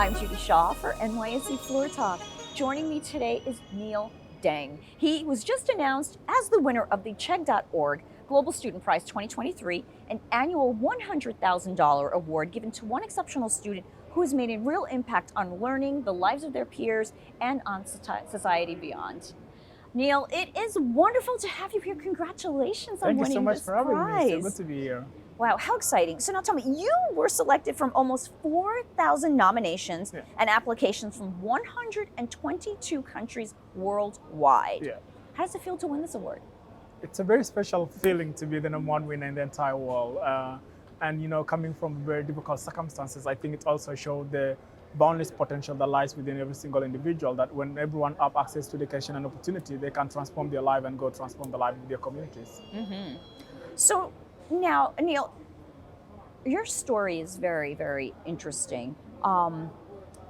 I'm Judy Shaw for NYSE Floor Talk. Joining me today is Nhial Deng. He was just announced as the winner of the Chegg.org Global Student Prize 2023, an annual $100,000 award given to one exceptional student who has made a real impact on learning, the lives of their peers, and on society beyond. Nhial, it is wonderful to have you here. Congratulations on winning this prize. Thank you so much for having me. It's so good to be here. Wow, how exciting. So now tell me, you were selected from almost 4,000 nominations and applications from 122 countries worldwide. How does it feel to win this award? It's a very special feeling to be the #1 winner in the entire world. And coming from very difficult circumstances, I think it also showed the boundless potential that lies within every single individual, that when everyone have access to education and opportunity, they can transform their life and go transform the life of their communities. So now, Nhial, your story is very, very interesting.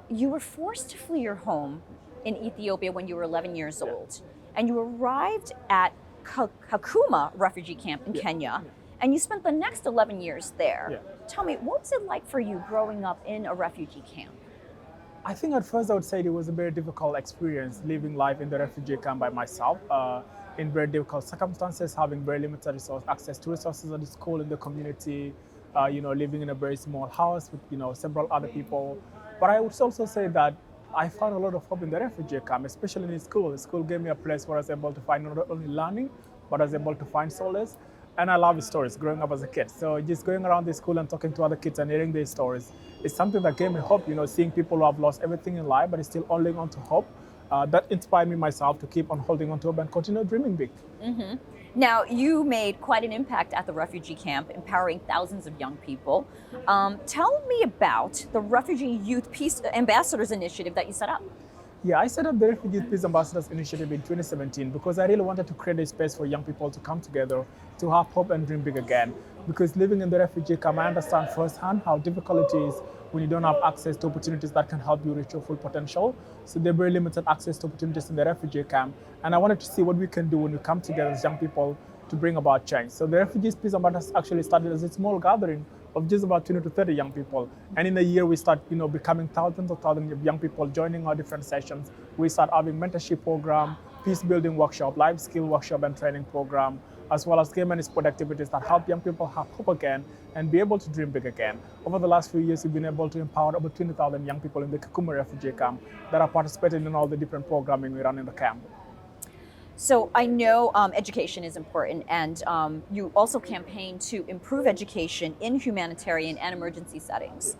You were forced to flee your home in Ethiopia when you were 11 years old, and you arrived at Kakuma refugee camp in Kenya, and you spent the next 11 years there. Tell me, what was it like for you growing up in a refugee camp? I think at first I would say it was a very difficult experience living life in the refugee camp by myself. In very difficult circumstances, having very limited access to resources at the school, in the community, living in a very small house with several other people. But I would also say that I found a lot of hope in the refugee camp, especially in school. School gave me a place where I was able to find not only learning, but I was able to find solace. And I love stories growing up as a kid. So just going around the school and talking to other kids and hearing their stories is something that gave me hope, seeing people who have lost everything in life, but is still holding on to hope. That inspired me myself to keep on holding on to hope and continue dreaming big. Now, you made quite an impact at the refugee camp, empowering thousands of young people. Tell me about the Refugee Youth Peace Ambassadors Initiative that you set up. Yeah, I set up the Refugee Peace Ambassadors Initiative in 2017 because I really wanted to create a space for young people to come together, to have hope and dream big again. Because living in the refugee camp, I understand firsthand how difficult it is when you don't have access to opportunities that can help you reach your full potential. So there's very limited access to opportunities in the refugee camp. And I wanted to see what we can do when we come together as young people to bring about change. So the Refugee Peace Ambassadors actually started as a small gathering of just about 20 to 30 young people. And in a year, we start, becoming thousands of young people joining our different sessions. We start having mentorship program, peace building workshop, life skill workshop and training program, as well as game and sport activities that help young people have hope again and be able to dream big again. Over the last few years, we've been able to empower over 20,000 young people in the Kakuma refugee camp that are participating in all the different programming we run in the camp. So I know education is important, and you also campaign to improve education in humanitarian and emergency settings.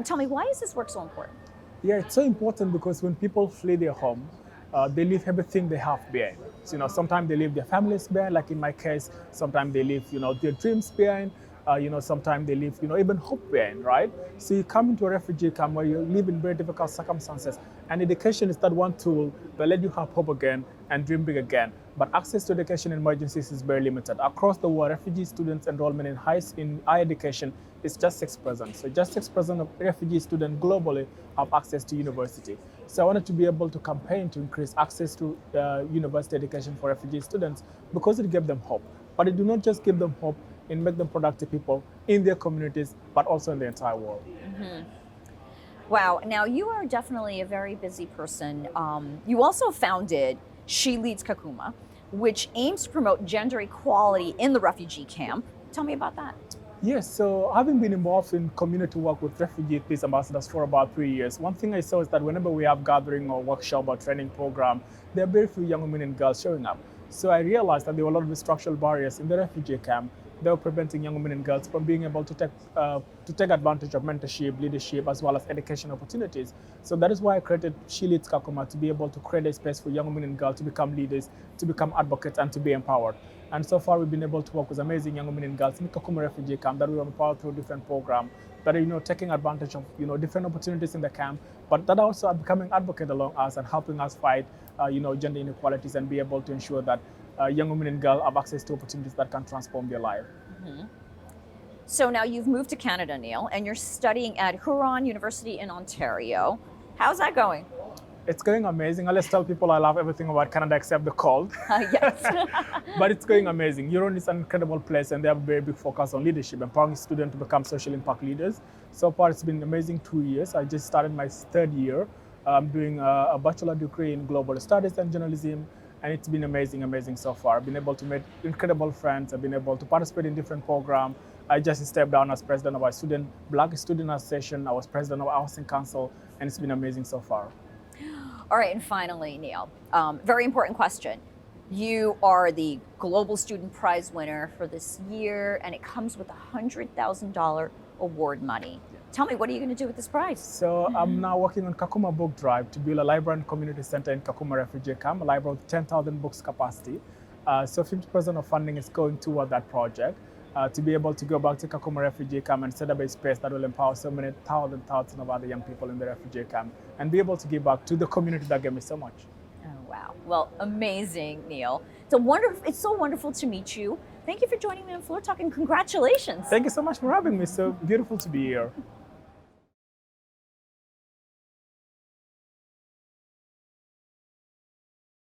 Tell me, why is this work so important? Yeah, it's so important because when people flee their home, they leave everything they have behind. So, sometimes they leave their families behind, like in my case. Sometimes they leave, their dreams behind. Sometimes they leave, even hope behind, right? So you come into a refugee camp where you live in very difficult circumstances, and education is that one tool that let you have hope again and dream big again. But access to education in emergencies is very limited. Across the world, refugee students' enrollment in higher education is just 6%. So just 6% of refugee students globally have access to university. So I wanted to be able to campaign to increase access to university education for refugee students because it gave them hope. But it do not just give them hope, and make them productive people in their communities, but also in the entire world. Wow, now you are definitely a very busy person. You also founded She Leads Kakuma, which aims to promote gender equality in the refugee camp. Tell me about that. Yes, so having been involved in community work with Refugee Peace Ambassadors for about 3 years, one thing I saw is that whenever we have gathering or workshop or training program, there are very few young women and girls showing up. So I realized that there were a lot of structural barriers in the refugee camp that were preventing young women and girls from being able to take advantage of mentorship, leadership, as well as education opportunities. So that is why I created She Leads Kakuma, to be able to create a space for young women and girls to become leaders, to become advocates, and to be empowered. And so far, we've been able to work with amazing young women and girls in Kakuma refugee camp that we empower through different programs that are, taking advantage of, different opportunities in the camp, but that also are becoming advocates along us and helping us fight, gender inequalities and be able to ensure that young women and girls have access to opportunities that can transform their life. So now you've moved to Canada, Nhial, and you're studying at Huron University in Ontario. How's that going? It's going amazing. I always tell people I love everything about Canada except the cold. Yes. But it's going amazing. Huron is an incredible place, and they have a very big focus on leadership, empowering students to become social impact leaders. So far, it's been an amazing 2 years. I just started my third year. I'm doing a bachelor degree in global studies and journalism, and it's been amazing so far. I've been able to make incredible friends. I've been able to participate in different programs. I just stepped down as president of our Black Student Association. I was president of our housing council, and it's been amazing so far. All right, and finally, Nhial, very important question. You are the Global Student Prize winner for this year, and it comes with $100,000 award money. Tell me, what are you going to do with this prize? So I'm now working on Kakuma Book Drive to build a library and community center in Kakuma refugee camp, a library with 10,000 books capacity. So 50% of funding is going toward that project to be able to go back to Kakuma refugee camp and set up a space that will empower so many thousands of other young people in the refugee camp and be able to give back to the community that gave me so much. Oh, wow. Well, amazing, Nhial. It's so wonderful to meet you. Thank you for joining me on Floor Talk, and congratulations. Thank you so much for having me. So beautiful to be here.